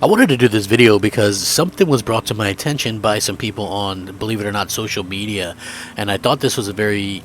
I wanted to do this video because something was brought to my attention by some people on, believe it or not, social media, and I thought this was a very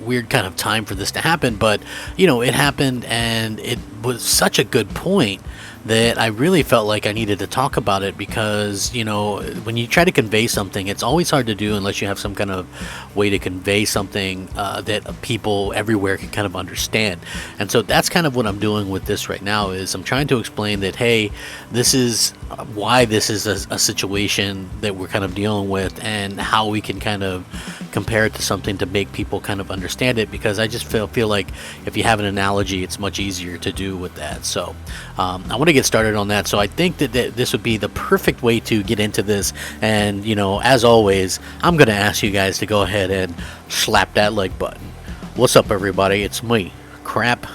weird kind of time for this to happen, but it happened, and it was such a good point that I really felt like I needed to talk about it because, when you try to convey something, it's always hard to do unless you have some kind of way to convey something that people everywhere can kind of understand. And so that's kind of what I'm doing with this right now, is I'm trying to explain that, hey, this is why this is a situation that we're kind of dealing with, and how we can kind of compare it to something to make people kind of understand it, because I just feel like if you have an analogy, it's much easier to do with that. So I want to get started on that. So I think that this would be the perfect way to get into this, and as always, I'm gonna ask you guys to go ahead and slap that like button. What's up, everybody? It's me, Crap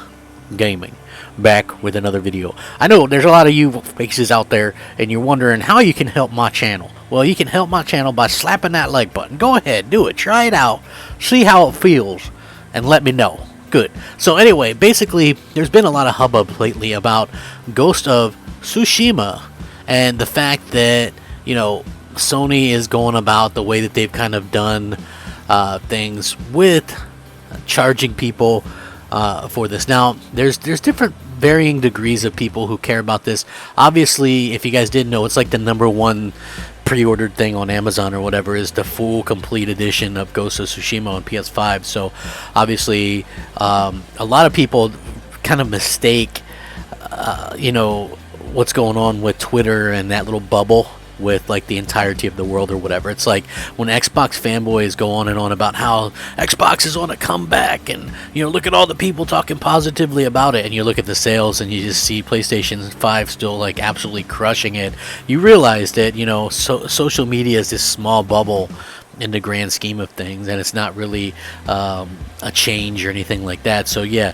Gaming, back with another video. I know there's a lot of you faces out there, and you're wondering how you can help my channel. Well, you can help my channel by slapping that like button. Go ahead, do it, try it out, see how it feels, and let me know. Good. So anyway, basically, there's been a lot of hubbub lately about Ghost of Tsushima, and the fact that Sony is going about the way that they've kind of done things with charging people for this. Now, there's different varying degrees of people who care about this. Obviously, if you guys didn't know, it's like the #1 pre-ordered thing on Amazon or whatever is the full complete edition of Ghost of Tsushima on PS5. So obviously a lot of people kind of mistake what's going on with Twitter and that little bubble with like the entirety of the world or whatever. It's like when Xbox fanboys go on and on about how Xbox is on a comeback, and look at all the people talking positively about it, and you look at the sales and you just see PlayStation 5 still like absolutely crushing it. You realize that social media is this small bubble in the grand scheme of things, and it's not really a change or anything like that. So yeah,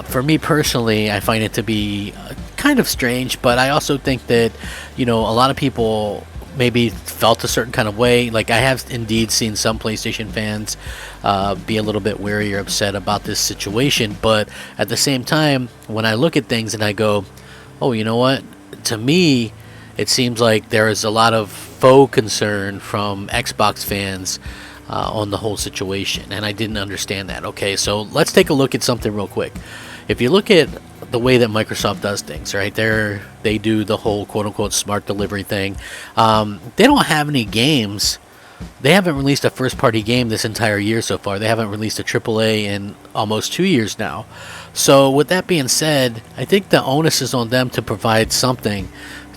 for me personally, I find it to be kind of strange, but I also think that a lot of people maybe felt a certain kind of way. Like, I have indeed seen some PlayStation fans be a little bit wary or upset about this situation, but at the same time, when I look at things and I go, oh, you know what, to me it seems like there is a lot of faux concern from Xbox fans on the whole situation, and I didn't understand that. Okay, so let's take a look at something real quick. If you look at the way that Microsoft does things, right, they do the whole quote-unquote smart delivery thing. They don't have any games. They haven't released a first-party game this entire year so far. They haven't released a AAA in almost 2 years now. So with that being said, I think the onus is on them to provide something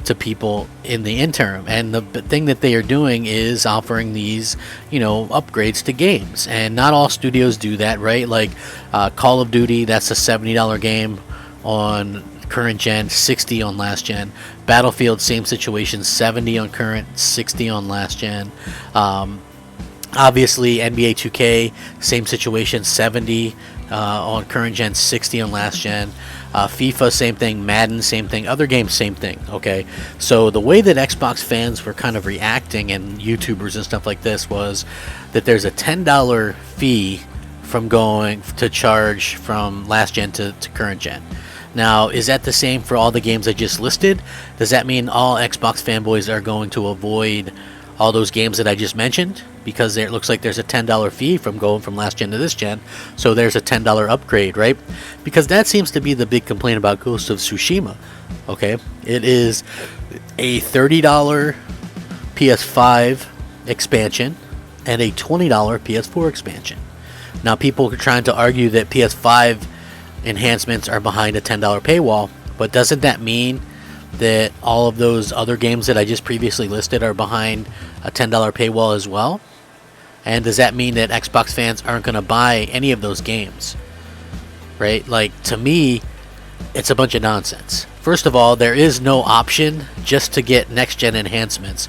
to people in the interim, and the thing that they are doing is offering these upgrades to games, and not all studios do that, right? Like Call of Duty, that's a $70 game on current gen, $60 on last gen. Battlefield, same situation, $70 on current, $60 on last gen. Obviously NBA 2K, same situation, $70 on current gen, $60 on last gen. FIFA, same thing. Madden, same thing. Other games, same thing. Okay, so the way that Xbox fans were kind of reacting, and YouTubers and stuff like this, was that there's a $10 fee from going to charge from last gen to current gen. Now, is that the same for all the games I just listed? Does that mean all Xbox fanboys are going to avoid all those games that I just mentioned, because it looks like there's a $10 fee from going from last gen to this gen, so there's a $10 upgrade, right? Because that seems to be the big complaint about Ghost of Tsushima. Okay, it is a $30 PS5 expansion and a $20 PS4 expansion. Now, people are trying to argue that PS5 enhancements are behind a $10 paywall, but doesn't that mean that all of those other games that I just previously listed are behind a $10 paywall as well? And does that mean that Xbox fans aren't going to buy any of those games? Right? Like, to me, it's a bunch of nonsense. First of all, there is no option just to get next-gen enhancements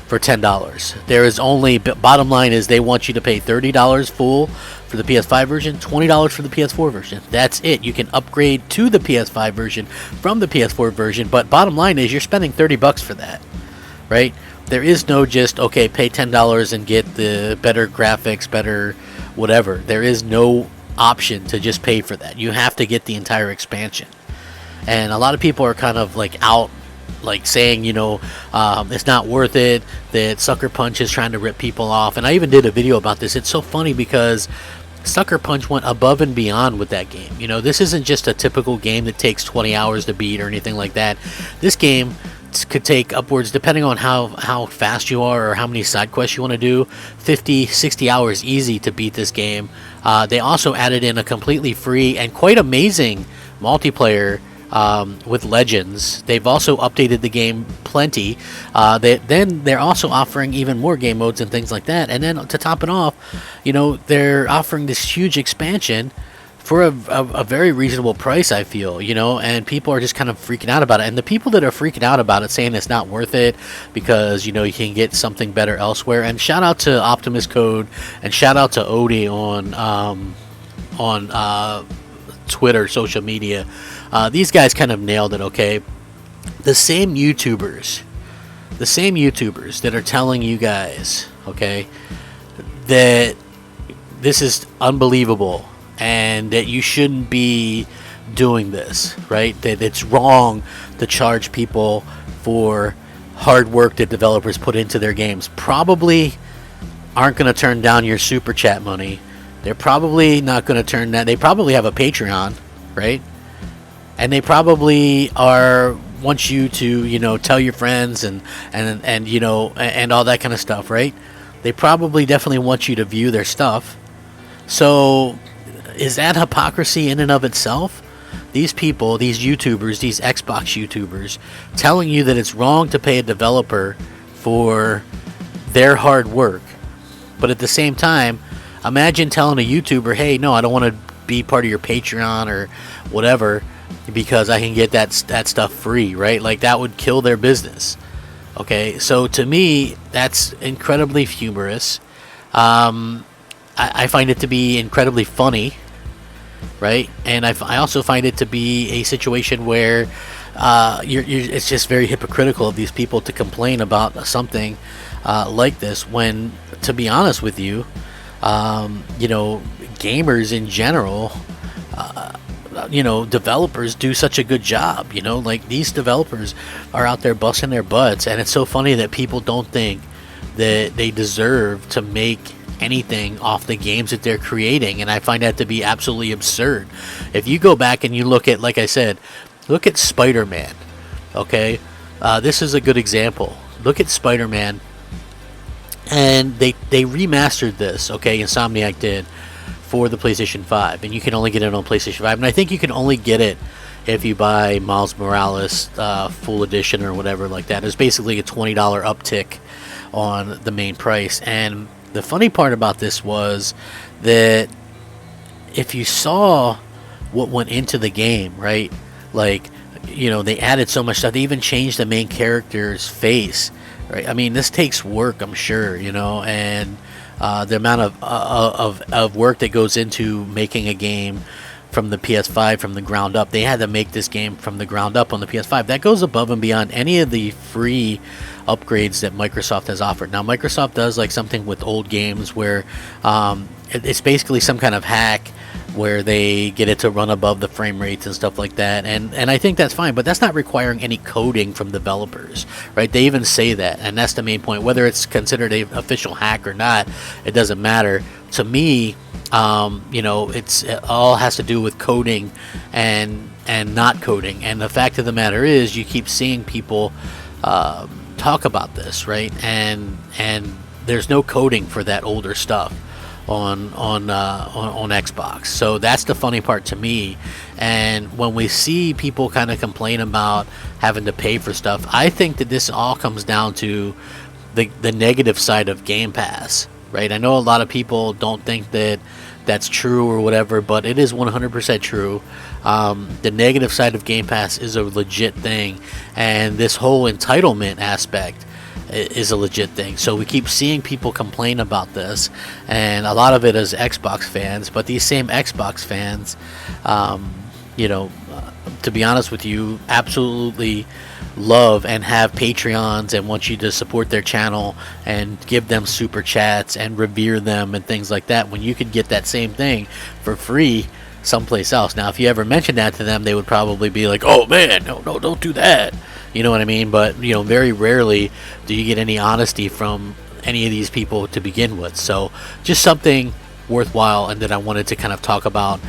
for $10. There is only, bottom line is, they want you to pay $30 full for the PS5 version, $20 for the PS4 version. That's it. You can upgrade to the PS5 version from the PS4 version, but bottom line is you're spending $30 for that, right? There is no just, okay, pay $10 and get the better graphics, better whatever. There is no option to just pay for that. You have to get the entire expansion. And a lot of people are kind of like out like saying, it's not worth it, that Sucker Punch is trying to rip people off. And I even did a video about this. It's so funny because Sucker Punch went above and beyond with that game. This isn't just a typical game that takes 20 hours to beat or anything like that. This game could take upwards, depending on how fast you are or how many side quests you want to do, 50, 60 hours easy to beat this game. They also added in a completely free and quite amazing multiplayer with Legends. They've also updated the game plenty. They're also offering even more game modes and things like that. And then to top it off, they're offering this huge expansion for a very reasonable price, I feel, and people are just kind of freaking out about it. And the people that are freaking out about it, saying it's not worth it because, you can get something better elsewhere. And shout out to Optimus Code and shout out to Odie on Twitter, social media. These guys kind of nailed it, okay? The same YouTubers that are telling you guys, okay, that this is unbelievable and that you shouldn't be doing this, right? That it's wrong to charge people for hard work that developers put into their games. Probably aren't going to turn down your super chat money. They're probably not going to turn that. They probably have a Patreon, right? And they probably want you to, tell your friends and all that kind of stuff, right? They probably definitely want you to view their stuff. So is that hypocrisy in and of itself? These people, these YouTubers, these Xbox YouTubers, telling you that it's wrong to pay a developer for their hard work. But at the same time, imagine telling a YouTuber, hey, no, I don't want to be part of your Patreon or whatever because I can get that stuff free, right? Like, that would kill their business. Okay, so to me, that's incredibly humorous. I find it to be incredibly funny, right? And I also find it to be a situation where it's just very hypocritical of these people to complain about something like this when, to be honest with you, gamers in general, developers do such a good job, like these developers are out there busting their butts, and it's so funny that people don't think that they deserve to make anything off the games that they're creating, and I find that to be absolutely absurd. If you go back and you look at, like I said, look at Spider-Man, okay? This is a good example. Look at Spider-Man, and they remastered this, okay? Insomniac did, for the PlayStation 5, and you can only get it on PlayStation 5, and I think you can only get it if you buy Miles Morales full edition or whatever like that. It's basically a $20 uptick on the main price. And the funny part about this was that if you saw what went into the game, right, like, they added so much stuff. They even changed the main character's face, right? I mean, this takes work, I'm sure, and the amount of work that goes into making a game from the PS5 from the ground up. They had to make this game from the ground up on the PS5. That goes above and beyond any of the free upgrades that Microsoft has offered. Now, Microsoft does like something with old games where it's basically some kind of hack where they get it to run above the frame rates and stuff like that, and I think that's fine, but that's not requiring any coding from developers, right? They even say that, and that's the main point. Whether it's considered an official hack or not, it doesn't matter to me. It all has to do with coding and not coding, and the fact of the matter is, you keep seeing people talk about this, right? And there's no coding for that older stuff on Xbox. So that's the funny part to me. And when we see people kind of complain about having to pay for stuff, I think that this all comes down to the negative side of Game Pass, right? I know a lot of people don't think that that's true or whatever, but it is 100% true. The negative side of Game Pass is a legit thing, and this whole entitlement aspect is a legit thing. So we keep seeing people complain about this, and a lot of it is Xbox fans, but these same Xbox fans, to be honest with you, absolutely love and have Patreons and want you to support their channel and give them super chats and revere them and things like that, when you could get that same thing for free someplace else. Now, if you ever mention that to them, they would probably be like, oh man, no, don't do that. You know what I mean? But you know, very rarely do you get any honesty from any of these people to begin with. So just something worthwhile, and that I wanted to kind of talk about.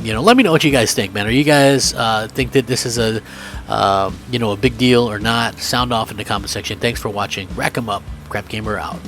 You know, let me know what you guys think, man. Are you guys think that this is a you know, a big deal or not? Sound off in the comment section. Thanks for watching. Rack 'em up. Crap Gamer out.